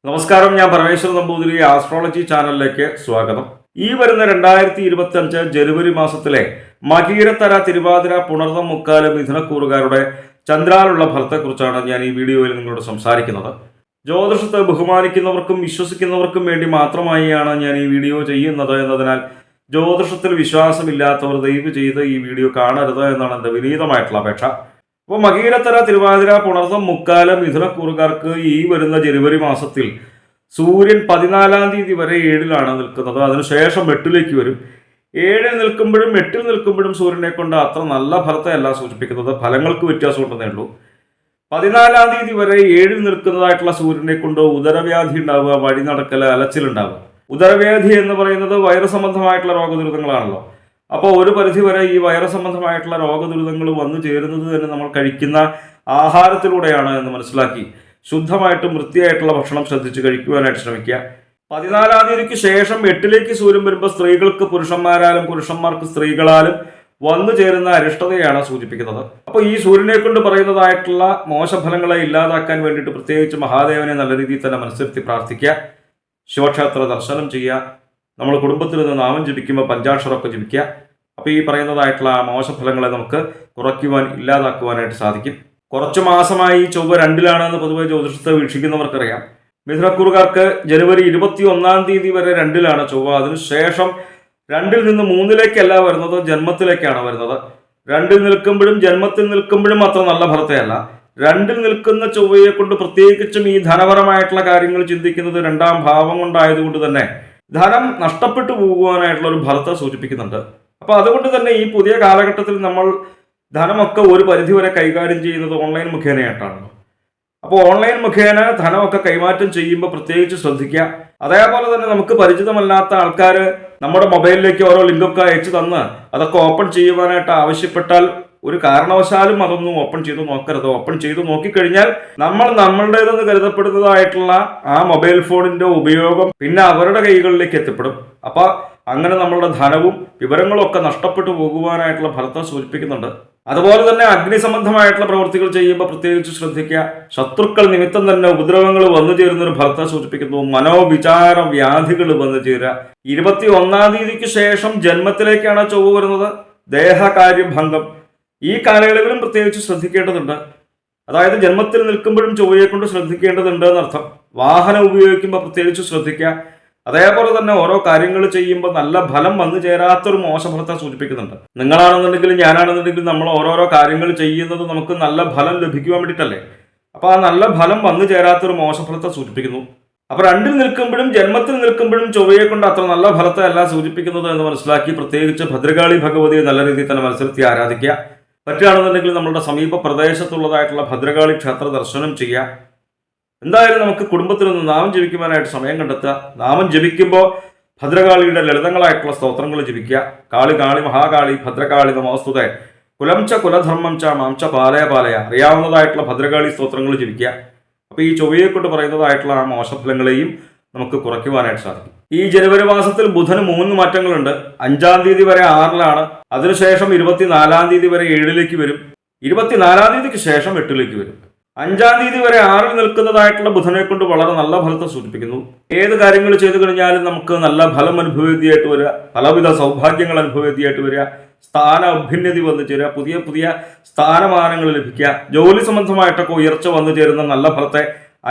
നമസ്കാരം, ഞാൻ പരമേശ്വരൻ നമ്പൂതിരി. ആസ്ട്രോളജി ചാനലിലേക്ക് സ്വാഗതം. ഈ വരുന്ന 2025 ജനുവരി മാസത്തിലെ മകീരത്തര, തിരുവാതിര, പുണർതം, മുക്കാല് മിഥുനക്കൂറുകാരുടെ ചന്ദ്രാലുള്ള ഫലത്തെക്കുറിച്ചാണ് ഞാൻ ഈ വീഡിയോയിൽ നിങ്ങളോട് സംസാരിക്കുന്നത്. ജ്യോതിഷത്തെ ബഹുമാനിക്കുന്നവർക്കും വിശ്വസിക്കുന്നവർക്കും വേണ്ടി മാത്രമായാണ് ഞാൻ ഈ വീഡിയോ ചെയ്യുന്നത് എന്നതിനാൽ ജ്യോതിഷത്തിൽ വിശ്വാസമില്ലാത്തവർ ദയവ് ചെയ്ത് ഈ വീഡിയോ കാണരുത് എന്നാണ് എൻ്റെ വിനീതമായിട്ടുള്ള അപേക്ഷ. അപ്പോൾ മകീരത്തര, തിരുവാതിര, പുണർതം, മുക്കാല് മിഥുനക്കൂറുകാർക്ക് ഈ വരുന്ന ജനുവരി മാസത്തിൽ സൂര്യൻ 14-ാം തീയതി വരെ 7-ലാണ് നിൽക്കുന്നത്. അതിനുശേഷം 8-ലേക്ക് വരും. 7-ൽ നിൽക്കുമ്പോഴും 8-ൽ നിൽക്കുമ്പോഴും സൂര്യനെ കൊണ്ട് അത്ര നല്ല ഫലത്തെ അല്ല സൂചിപ്പിക്കുന്നത്. ഫലങ്ങൾക്ക് വ്യത്യാസം ഉണ്ടെന്നേ ഉള്ളൂ. 14-ാം തീയതി വരെ 7-ൽ നിൽക്കുന്നതായിട്ടുള്ള സൂര്യനെ കൊണ്ട് ഉദരവ്യാധി ഉണ്ടാവുക, വഴി നടക്കൽ, അലച്ചിലുണ്ടാവുക. ഉദരവ്യാധി എന്ന് പറയുന്നത് വൈറസ് സംബന്ധമായിട്ടുള്ള രോഗദുരിതങ്ങളാണല്ലോ. അപ്പോൾ ഒരു പരിധിവരെ ഈ വൈറസ് സംബന്ധമായിട്ടുള്ള രോഗദുരിതങ്ങൾ വന്നു ചേരുന്നത് തന്നെ നമ്മൾ കഴിക്കുന്ന ആഹാരത്തിലൂടെയാണ് എന്ന് മനസ്സിലാക്കി ശുദ്ധമായിട്ടും വൃത്തിയായിട്ടുള്ള ഭക്ഷണം ശ്രദ്ധിച്ച് കഴിക്കുവാനായിട്ട് ശ്രമിക്കുക. 14-ാം തീയതിക്ക് ശേഷം 8-ലേക്ക് സൂര്യൻ വരുമ്പോൾ സ്ത്രീകൾക്ക് പുരുഷന്മാരാലും പുരുഷന്മാർക്ക് സ്ത്രീകളാലും വന്നു ചേരുന്ന അരിഷ്ടതയാണ് സൂചിപ്പിക്കുന്നത്. അപ്പോൾ ഈ സൂര്യനെ കൊണ്ട് പറയുന്നതായിട്ടുള്ള മോശഫലങ്ങളെ ഇല്ലാതാക്കാൻ വേണ്ടിയിട്ട് പ്രത്യേകിച്ച് മഹാദേവനെ നല്ല രീതിയിൽ തന്നെ മനസ്സിരുത്തി പ്രാർത്ഥിക്കുക. ശിവക്ഷേത്ര ദർശനം ചെയ്യുക. നമ്മൾ കുടുംബത്തിൽ നിന്ന് നാമം ജപിക്കുമ്പോൾ പഞ്ചാക്ഷരമൊക്കെ ജപിക്കുക. അപ്പോൾ ഈ പറയുന്നതായിട്ടുള്ള മോശഫലങ്ങളെ നമുക്ക് കുറയ്ക്കുവാൻ, ഇല്ലാതാക്കുവാനായിട്ട് സാധിക്കും. കുറച്ച് മാസമായി ചൊവ്വ 2-ലാണെന്ന് പൊതുവെ ജ്യോതിഷത്തെ വീക്ഷിക്കുന്നവർക്കറിയാം. മിഥുനക്കൂറുകാർക്ക് ജനുവരി 21-ാം തീയതി വരെ 2-ലാണ് ചൊവ്വ. അതിനുശേഷം 2-ൽ നിന്ന് 3-ലേക്കല്ല വരുന്നത്, ജന്മത്തിലേക്കാണ് വരുന്നത്. 2-ൽ നിൽക്കുമ്പോഴും ജന്മത്തിൽ നിൽക്കുമ്പോഴും അത്ര നല്ല ഫലത്തെയല്ല. 2-ൽ നിൽക്കുന്ന ചൊവ്വയെ കൊണ്ട് പ്രത്യേകിച്ചും ഈ ധനപരമായിട്ടുള്ള കാര്യങ്ങൾ ചിന്തിക്കുന്നത് 2-ാം ഭാവം കൊണ്ടായതുകൊണ്ട് തന്നെ ധനം നഷ്ടപ്പെട്ടു പോകുവാനായിട്ടുള്ള ഒരു ഫലത്തെ സൂചിപ്പിക്കുന്നുണ്ട്. അപ്പോൾ അതുകൊണ്ട് തന്നെ ഈ പുതിയ കാലഘട്ടത്തിൽ നമ്മൾ ധനമൊക്കെ ഒരു പരിധിവരെ കൈകാര്യം ചെയ്യുന്നത് ഓൺലൈൻ മുഖേനയായിട്ടാണ്. അപ്പോൾ ഓൺലൈൻ മുഖേന ധനമൊക്കെ കൈമാറ്റം ചെയ്യുമ്പോൾ പ്രത്യേകിച്ച് ശ്രദ്ധിക്കുക. അതേപോലെ തന്നെ നമുക്ക് പരിചിതമല്ലാത്ത ആൾക്കാർ നമ്മുടെ മൊബൈലിലേക്ക് ഓരോ ലിങ്കൊക്കെ അയച്ചു തന്ന് അതൊക്കെ ഓപ്പൺ ചെയ്യുവാനായിട്ട് ആവശ്യപ്പെട്ടാൽ ഒരു കാരണവശാലും അതൊന്നും ഓപ്പൺ ചെയ്ത് നോക്കരുത്. ഓപ്പൺ ചെയ്ത് നോക്കിക്കഴിഞ്ഞാൽ നമ്മൾ നമ്മളുടേതെന്ന് കരുതപ്പെടുന്നതായിട്ടുള്ള ആ മൊബൈൽ ഫോണിന്റെ ഉപയോഗം പിന്നെ അവരുടെ കൈകളിലേക്ക് എത്തിപ്പെടും. അപ്പൊ അങ്ങനെ നമ്മളുടെ ധനവും വിവരങ്ങളും ഒക്കെ നഷ്ടപ്പെട്ടു പോകുവാനായിട്ടുള്ള ഫലത്തെ സൂചിപ്പിക്കുന്നുണ്ട്. അതുപോലെ തന്നെ അഗ്നി സംബന്ധമായിട്ടുള്ള പ്രവൃത്തികൾ ചെയ്യുമ്പോൾ പ്രത്യേകിച്ച് ശ്രദ്ധിക്കുക. ശത്രുക്കൾ നിമിത്തം തന്നെ ഉപദ്രവങ്ങൾ വന്നു ചേരുന്ന ഒരു ഫലത്തെ സൂചിപ്പിക്കുന്നു. മനോവിചാര വ്യാധികൾ വന്നു ചേരുക. 21-ാം തീയതിക്ക് ശേഷം ജന്മത്തിലേക്കാണ് ചൊവ്വ വരുന്നത്. ദേഹകാര്യഭംഗം ഈ കാലയളവിലും പ്രത്യേകിച്ച് ശ്രദ്ധിക്കേണ്ടതുണ്ട്. അതായത് ജന്മത്തിൽ നിൽക്കുമ്പോഴും ചൊവ്വയെ കൊണ്ട് ശ്രദ്ധിക്കേണ്ടതുണ്ട് എന്നർത്ഥം. വാഹനം ഉപയോഗിക്കുമ്പോൾ പ്രത്യേകിച്ച് ശ്രദ്ധിക്കുക. അതേപോലെ തന്നെ ഓരോ കാര്യങ്ങൾ ചെയ്യുമ്പോൾ നല്ല ഫലം വന്നു ചേരാത്തൊരു മോശഫലത്തെ സൂചിപ്പിക്കുന്നുണ്ട്. നിങ്ങളാണെന്നുണ്ടെങ്കിലും ഞാനാണെന്നുണ്ടെങ്കിലും നമ്മൾ ഓരോരോ കാര്യങ്ങൾ ചെയ്യുന്നത് നമുക്ക് നല്ല ഫലം ലഭിക്കുവാൻ വേണ്ടിയിട്ടല്ലേ. അപ്പോൾ ആ നല്ല ഫലം വന്നു ചേരാത്തൊരു മോശഫലത്തെ സൂചിപ്പിക്കുന്നു. അപ്പോൾ 2-ൽ നിൽക്കുമ്പോഴും ജന്മത്തിൽ നിൽക്കുമ്പോഴും ചൊവ്വയെ കൊണ്ട് അത്ര നല്ല ഫലത്തെ അല്ല സൂചിപ്പിക്കുന്നത് എന്ന് മനസ്സിലാക്കി പ്രത്യേകിച്ച് ഭദ്രകാളി ഭഗവതിയെ നല്ല രീതിയിൽ തന്നെ മനസ്സിലെത്തി ആരാധിക്കുക. പറ്റുകയാണെന്നുണ്ടെങ്കിൽ നമ്മളുടെ സമീപ പ്രദേശത്തുള്ളതായിട്ടുള്ള ഭദ്രകാളി ക്ഷേത്ര ദർശനം ചെയ്യുക. എന്തായാലും നമുക്ക് കുടുംബത്തിൽ നിന്ന് നാമം ജപിക്കുവാനായിട്ട് സമയം കണ്ടെത്തുക. നാമം ജപിക്കുമ്പോൾ ഭദ്രകാളിയുടെ ലളിതങ്ങളായിട്ടുള്ള സ്തോത്രങ്ങൾ ജപിക്കുക. കാളി കാളി മഹാകാളി ഭദ്രകാളി നമോസ്തുതേ കുലം ച കുലധർമ്മം ച മാം ച പാലയ പാലയ അറിയാവുന്നതായിട്ടുള്ള ഭദ്രകാളി സ്തോത്രങ്ങൾ ജപിക്കുക. അപ്പോൾ ഈ ചൊവ്വയെ കൊണ്ട് പറയുന്നതായിട്ടുള്ള ആ മോശഫലങ്ങളെയും നമുക്ക് കുറയ്ക്കുവാനായിട്ട് സാധിക്കും. ഈ ജനുവരി മാസത്തിൽ ബുധന് 3 മാറ്റങ്ങളുണ്ട്. 5-ാം തീയതി വരെ 6-ലാണ്. അതിനുശേഷം 24-ാം തീയതി വരെ 7-ലേക്ക് വരും. 24-ാം തീയതിക്ക് ശേഷം 8-ലേക്ക് വരും. 5-ാം തീയതി വരെ 6-ൽ നിൽക്കുന്നതായിട്ടുള്ള ബുധനെ കൊണ്ട് വളരെ നല്ല ഫലത്തെ സൂചിപ്പിക്കുന്നു. ഏത് കാര്യങ്ങൾ ചെയ്തു കഴിഞ്ഞാലും നമുക്ക് നല്ല ഫലം അനുഭവേദ്യമായിട്ട് വരിക, പലവിധ സൗഭാഗ്യങ്ങൾ അനുഭവേദ്യമായിട്ട് വരിക, സ്ഥാന അഭ്യുന്നതി വന്നു ചേരുക, പുതിയ പുതിയ സ്ഥാനമാനങ്ങൾ ലഭിക്കുക, ജോലി സംബന്ധമായിട്ടൊക്കെ ഉയർച്ച വന്നു ചേരുന്ന നല്ല ഫലത്തെ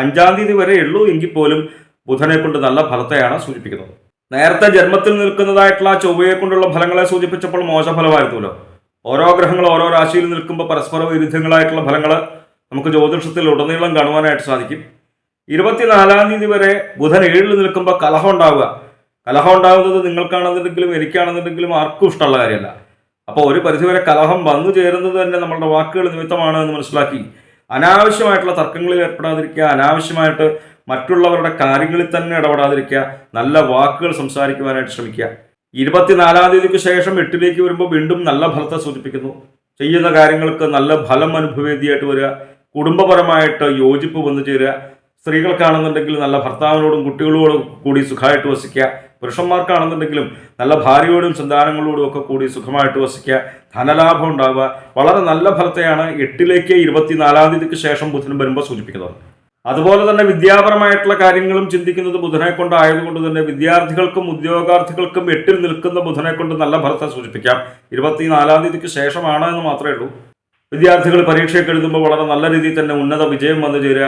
5-ാം തീയതി വരെ ഉള്ളൂ എങ്കിൽ പോലും ബുധനെ കൊണ്ട് നല്ല ഫലത്തെയാണ് സൂചിപ്പിക്കുന്നത്. നേരത്തെ ജന്മത്തിൽ നിൽക്കുന്നതായിട്ടുള്ള ചൊവ്വയെ കൊണ്ടുള്ള ഫലങ്ങളെ സൂചിപ്പിച്ചപ്പോൾ മോശഫലമായിരുന്നല്ലോ. ഓരോ ഗ്രഹങ്ങൾ ഓരോ രാശിയിൽ നിൽക്കുമ്പോൾ പരസ്പര വിരുദ്ധങ്ങളായിട്ടുള്ള ഫലങ്ങൾ നമുക്ക് ജ്യോതിഷത്തിൽ ഉടനീളം കാണുവാനായിട്ട് സാധിക്കും. 24-ാം തീയതി വരെ ബുധൻ 7-ൽ നിൽക്കുമ്പോൾ കലഹം ഉണ്ടാവുക. കലഹം ഉണ്ടാകുന്നത് നിങ്ങൾക്കാണെന്നുണ്ടെങ്കിലും എനിക്കാണെന്നുണ്ടെങ്കിലും ആർക്കും ഇഷ്ടമുള്ള കാര്യമല്ല. അപ്പോൾ ഒരു പരിധിവരെ കലഹം വന്നു ചേരുന്നത് തന്നെ നമ്മളുടെ വാക്കുകൾ നിമിത്തമാണ് എന്ന് മനസ്സിലാക്കി അനാവശ്യമായിട്ടുള്ള തർക്കങ്ങളിൽ ഏർപ്പെടാതിരിക്കുക. അനാവശ്യമായിട്ട് മറ്റുള്ളവരുടെ കാര്യങ്ങളിൽ തന്നെ ഇടപെടാതിരിക്കുക. നല്ല വാക്കുകൾ സംസാരിക്കുവാനായിട്ട് ശ്രമിക്കുക. 24-ാം തീയതിക്ക് ശേഷം 8-ലേക്ക് വരുമ്പോൾ വീണ്ടും നല്ല ഫലത്തെ സൂചിപ്പിക്കുന്നു. ചെയ്യുന്ന കാര്യങ്ങൾക്ക് നല്ല ഫലം അനുഭവേദ്യമായിട്ട് വരിക, കുടുംബപരമായിട്ട് യോജിപ്പ് വന്നു ചേരുക. സ്ത്രീകൾക്കാണെന്നുണ്ടെങ്കിൽ നല്ല ഭർത്താവിനോടും കുട്ടികളോടും കൂടി സുഖമായിട്ട് വസിക്കുക. പുരുഷന്മാർക്കാണെന്നുണ്ടെങ്കിലും നല്ല ഭാര്യയോടും സന്താനങ്ങളോടും ഒക്കെ കൂടി സുഖമായിട്ട് വസിക്കുക. ധനലാഭം ഉണ്ടാവുക. വളരെ നല്ല ഫലത്തെയാണ് 8-ലേക്ക് 24-ാം തീയതിക്ക് ശേഷം ബുധൻ വരുമ്പോൾ സൂചിപ്പിക്കുന്നത്. അതുപോലെ തന്നെ വിദ്യാപരമായിട്ടുള്ള കാര്യങ്ങളും ചിന്തിക്കുന്നത് ബുധനെ കൊണ്ടായതുകൊണ്ട് തന്നെ വിദ്യാർത്ഥികൾക്കും ഉദ്യോഗാർത്ഥികൾക്കും 8-ൽ നിൽക്കുന്ന ബുധനെ കൊണ്ട് നല്ല ഫലത്തെ സൂചിപ്പിക്കാം. 24-ാം തീയതിക്ക് ശേഷമാണ് എന്ന് മാത്രമേ ഉള്ളൂ. വിദ്യാർത്ഥികൾ പരീക്ഷയൊക്കെ എഴുതുമ്പോൾ വളരെ നല്ല രീതിയിൽ തന്നെ ഉന്നത വിജയം വന്നു ചേരുക,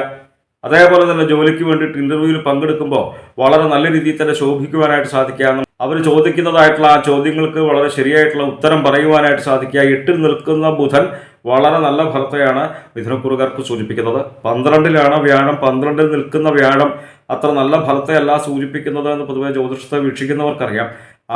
അതേപോലെ തന്നെ ജോലിക്ക് വേണ്ടിയിട്ട് ഇന്റർവ്യൂവിൽ പങ്കെടുക്കുമ്പോൾ വളരെ നല്ല രീതിയിൽ തന്നെ ശോഭിക്കുവാനായിട്ട് സാധിക്കുക, അവർ ചോദിക്കുന്നതായിട്ടുള്ള ആ ചോദ്യങ്ങൾക്ക് വളരെ ശരിയായിട്ടുള്ള ഉത്തരം പറയുവാനായിട്ട് സാധിക്കുക. 8-ൽ നിൽക്കുന്ന ബുധൻ വളരെ നല്ല ഫലത്തെയാണ് മിഥുനക്കുറുകാർക്ക് സൂചിപ്പിക്കുന്നത്. 12-ലാണ് വ്യാഴം. 12-ൽ നിൽക്കുന്ന വ്യാഴം അത്ര നല്ല ഫലത്തെയല്ല സൂചിപ്പിക്കുന്നത് എന്ന് പൊതുവെ ജ്യോതിഷത്തെ വീക്ഷിക്കുന്നവർക്കറിയാം.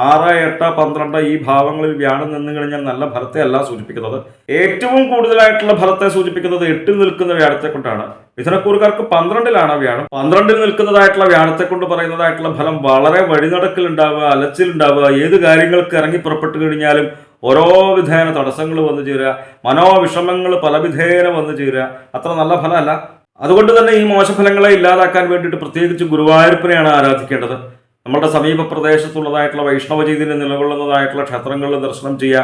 6, 8, 12 ഈ ഭാവങ്ങളിൽ വ്യാഴം നിന്ന് കഴിഞ്ഞാൽ നല്ല ഫലത്തെ അല്ല സൂചിപ്പിക്കുന്നത്. ഏറ്റവും കൂടുതലായിട്ടുള്ള ഫലത്തെ സൂചിപ്പിക്കുന്നത് 8-ൽ നിൽക്കുന്ന വ്യാഴത്തെ കൊണ്ടാണ്. മിഥുനക്കൂറുകാർക്ക് 12-ലാണ് വ്യാഴം. 12-ൽ നിൽക്കുന്നതായിട്ടുള്ള വ്യാഴത്തെ കൊണ്ട് പറയുന്നതായിട്ടുള്ള ഫലം വളരെ വഴിനടക്കലുണ്ടാവുക, അലച്ചിലുണ്ടാവുക, ഏത് കാര്യങ്ങൾക്ക് ഇറങ്ങി പുറപ്പെട്ടു കഴിഞ്ഞാലും ഓരോ വിധേന തടസ്സങ്ങൾ വന്നു ചേരുക, മനോവിഷമങ്ങൾ പല വിധേന വന്നു ചേരുക, അത്ര നല്ല ഫലമല്ല. അതുകൊണ്ട് തന്നെ ഈ മോശഫലങ്ങളെ ഇല്ലാതാക്കാൻ വേണ്ടിയിട്ട് പ്രത്യേകിച്ച് ഗുരുവായൂരപ്പനെയാണ് ആരാധിക്കേണ്ടത്. നമ്മളുടെ സമീപ പ്രദേശത്തുള്ളതായിട്ടുള്ള വൈഷ്ണവ രീതിയിൽ നിലകൊള്ളുന്നതായിട്ടുള്ള ക്ഷേത്രങ്ങളിൽ ദർശനം ചെയ്യുക,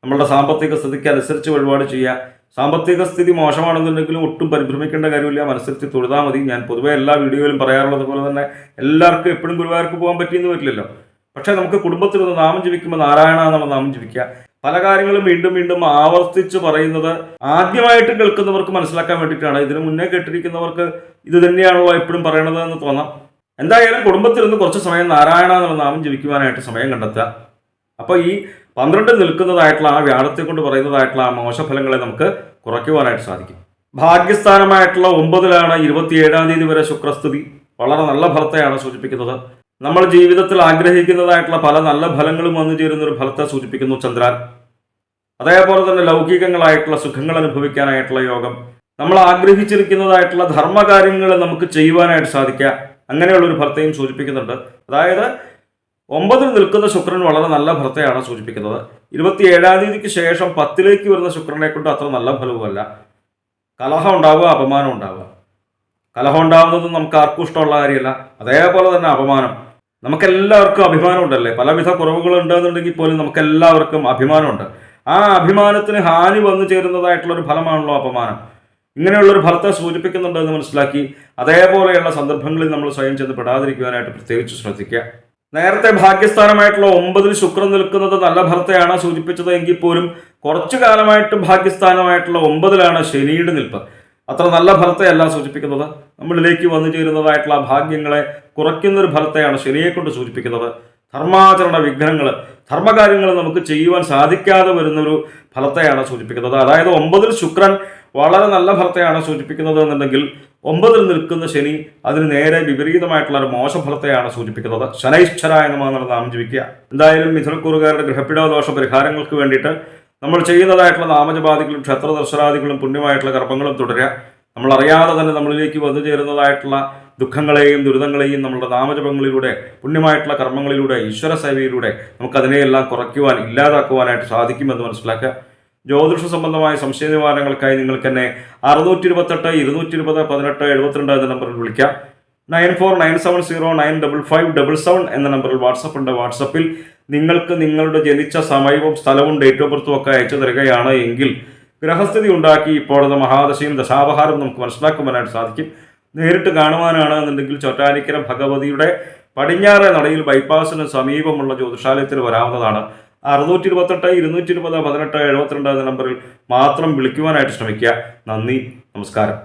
നമ്മളുടെ സാമ്പത്തിക സ്ഥിതിക്ക് അനുസരിച്ച് വഴിപാട് ചെയ്യുക. സാമ്പത്തിക സ്ഥിതി മോശമാണെന്നുണ്ടെങ്കിലും ഒട്ടും പരിഭ്രമിക്കേണ്ട കാര്യമില്ല, മനസ്സിരുത്തി തൊഴുതാൽ മതി. ഞാൻ പൊതുവെ എല്ലാ വീഡിയോയിലും പറയാറുള്ളത് പോലെ തന്നെ എല്ലാവർക്കും എപ്പോഴും ഗുരുവായൂർക്ക് പോകാൻ പറ്റിയെന്ന് വരില്ലല്ലോ. പക്ഷേ നമുക്ക് കുടുംബത്തിലൊന്ന് നാമം ജപിക്കുമ്പോൾ നാരായണ എന്നുള്ള നാമം ജപിക്കുക. പല കാര്യങ്ങളും വീണ്ടും വീണ്ടും ആവർത്തിച്ച് പറയുന്നത് ആദ്യമായിട്ട് കേൾക്കുന്നവർക്ക് മനസ്സിലാക്കാൻ വേണ്ടിയിട്ടാണ്. ഇതിനു മുന്നേ കേട്ടിരിക്കുന്നവർക്ക് ഇത് തന്നെയാണല്ലോ എപ്പോഴും പറയണത് എന്ന് തോന്നാം. എന്തായാലും കുടുംബത്തിലൊന്ന് കുറച്ച് സമയം നാരായണ എന്നുള്ള നാമം ജപിക്കുവാനായിട്ട് സമയം കണ്ടെത്തുക. അപ്പോൾ ഈ 12-ൽ നിൽക്കുന്നതായിട്ടുള്ള ആ വ്യാഴത്തെ കൊണ്ട് പറയുന്നതായിട്ടുള്ള ആ മോശഫലങ്ങളെ നമുക്ക് കുറയ്ക്കുവാനായിട്ട് സാധിക്കും. ഭാഗ്യസ്ഥാനമായിട്ടുള്ള 9-ലാണ് 27-ാം തീയതി വരെ ശുക്രസ്ഥിതി. വളരെ നല്ല ഫലത്തെയാണ് സൂചിപ്പിക്കുന്നത്. നമ്മൾ ജീവിതത്തിൽ ആഗ്രഹിക്കുന്നതായിട്ടുള്ള പല നല്ല ഫലങ്ങളും വന്നു ചേരുന്ന ഒരു ഫലത്തെ സൂചിപ്പിക്കുന്നു ചന്ദ്രൻ. അതേപോലെ തന്നെ ലൗകികങ്ങളായിട്ടുള്ള സുഖങ്ങൾ അനുഭവിക്കാനായിട്ടുള്ള യോഗം, നമ്മൾ ആഗ്രഹിച്ചിരിക്കുന്നതായിട്ടുള്ള ധർമ്മകാര്യങ്ങൾ നമുക്ക് ചെയ്യുവാനായിട്ട് സാധിക്കുക, അങ്ങനെയുള്ളൊരു ഫലത്തെയും സൂചിപ്പിക്കുന്നുണ്ട്. അതായത് 9-ൽ നിൽക്കുന്ന ശുക്രൻ വളരെ നല്ല ഫലത്തെയാണ് സൂചിപ്പിക്കുന്നത്. 27-ാം തീയതിക്ക് ശേഷം 10-ലേക്ക് വരുന്ന ശുക്രനെ കൊണ്ട് അത്ര നല്ല ഫലവുമല്ല. കലഹം ഉണ്ടാവുക, അപമാനം ഉണ്ടാവുക. കലഹം ഉണ്ടാവുന്നത് നമുക്ക് ആർക്കും ഇഷ്ടമുള്ള കാര്യമല്ല. അതേപോലെ തന്നെ അപമാനം, നമുക്കെല്ലാവർക്കും അഭിമാനം ഉണ്ടല്ലേ. പലവിധ കുറവുകൾ ഉണ്ടെന്നുണ്ടെങ്കിൽ പോലും നമുക്കെല്ലാവർക്കും അഭിമാനമുണ്ട്. ആ അഭിമാനത്തിന് ഹാനി വന്നു ചേരുന്നതായിട്ടുള്ളൊരു ഫലമാണല്ലോ അപമാനം. ഇങ്ങനെയുള്ളൊരു ഫലത്തെ സൂചിപ്പിക്കുന്നുണ്ട് എന്ന് മനസ്സിലാക്കി അതേപോലെയുള്ള സന്ദർഭങ്ങളിൽ നമ്മൾ സ്വയം ചെന്ന് പെടാതിരിക്കുവാനായിട്ട് പ്രത്യേകിച്ച് ശ്രദ്ധിക്കുക. നേരത്തെ ഭാഗ്യസ്ഥാനമായിട്ടുള്ള 9-ൽ ശുക്രൻ നിൽക്കുന്നത് നല്ല ഫലത്തെയാണ് സൂചിപ്പിച്ചത് എങ്കിൽ പോലും കുറച്ചു കാലമായിട്ട് ഭാഗ്യസ്ഥാനമായിട്ടുള്ള 9-ലാണ് ശനിയുടെ നിൽപ്പ്. അത്ര നല്ല ഫലത്തെയല്ല സൂചിപ്പിക്കുന്നത്. നമ്മളിലേക്ക് വന്നു ചേരുന്നതായിട്ടുള്ള ഭാഗ്യങ്ങളെ കുറയ്ക്കുന്നൊരു ഫലത്തെയാണ് ശനിയെ കൊണ്ട് സൂചിപ്പിക്കുന്നത്. ധർമാചരണ വിഘ്നങ്ങൾ, ധർമ്മകാര്യങ്ങൾ നമുക്ക് ചെയ്യുവാൻ സാധിക്കാതെ വരുന്നൊരു ഫലത്തെയാണ് സൂചിപ്പിക്കുന്നത്. അതായത് 9-ൽ ശുക്രൻ വളരെ നല്ല ഫലത്തെയാണ് സൂചിപ്പിക്കുന്നത് എന്നുണ്ടെങ്കിൽ 9-ൽ നിൽക്കുന്ന ശനി അതിന് നേരെ വിപരീതമായിട്ടുള്ള ഒരു മോശഫലത്തെയാണ് സൂചിപ്പിക്കുന്നത്. ശനൈശ്വര എന്ന നാമം ജപിക്കുക. എന്തായാലും മിഥുനക്കൂറുകാരുടെ ഗ്രഹപീഡോദോഷ പരിഹാരങ്ങൾക്ക് വേണ്ടിയിട്ട് നമ്മൾ ചെയ്യുന്നതായിട്ടുള്ള നാമജപാദികളും ക്ഷേത്ര ദർശനാദികളും പുണ്യമായിട്ടുള്ള കർമ്മങ്ങളും തുടരുക. നമ്മൾ അറിയാതെ തന്നെ നമ്മളിലേക്ക് വന്നു ചേരുന്നതായിട്ടുള്ള ദുഃഖങ്ങളെയും ദുരിതങ്ങളെയും നമ്മളുടെ നാമജപങ്ങളിലൂടെ, പുണ്യമായിട്ടുള്ള കർമ്മങ്ങളിലൂടെ, ഈശ്വര സേവയിലൂടെ നമുക്കതിനെയെല്ലാം കുറയ്ക്കുവാൻ, ഇല്ലാതാക്കുവാനായിട്ട് സാധിക്കുമെന്ന് മനസ്സിലാക്കുക. ജ്യോതിഷ സംബന്ധമായ സംശയ നിവാരണങ്ങൾക്കായി നിങ്ങൾക്ക് തന്നെ 628 220 18 72 എന്ന നമ്പറിൽ വിളിക്കാം. 9497095577 എന്ന നമ്പറിൽ വാട്സപ്പ് ഉണ്ട്. വാട്സപ്പിൽ നിങ്ങൾക്ക് നിങ്ങളുടെ ജനിച്ച സമയവും സ്ഥലവും ഡേറ്റ് ഓഫ് ബർത്തും ഒക്കെ അയച്ചു തരികയാണ് എങ്കിൽ ഗ്രഹസ്ഥിതി ഉണ്ടാക്കി ഇപ്പോഴത്തെ മഹാദശയും ദശാപഹാരം നമുക്ക് മനസ്സിലാക്കുവാനായിട്ട് സാധിക്കും. നേരിട്ട് കാണുവാനാണ് എന്നുണ്ടെങ്കിൽ ചോറ്റാനിക്കര ഭഗവതിയുടെ പടിഞ്ഞാറെ നടയിൽ ബൈപ്പാസിന് സമീപമുള്ള ജ്യോതിഷാലയത്തിൽ വരാവുന്നതാണ്. 628 220 18 72 എന്ന നമ്പറിൽ മാത്രം വിളിക്കുവാനായിട്ട് ശ്രമിക്കുക. നന്ദി, നമസ്കാരം.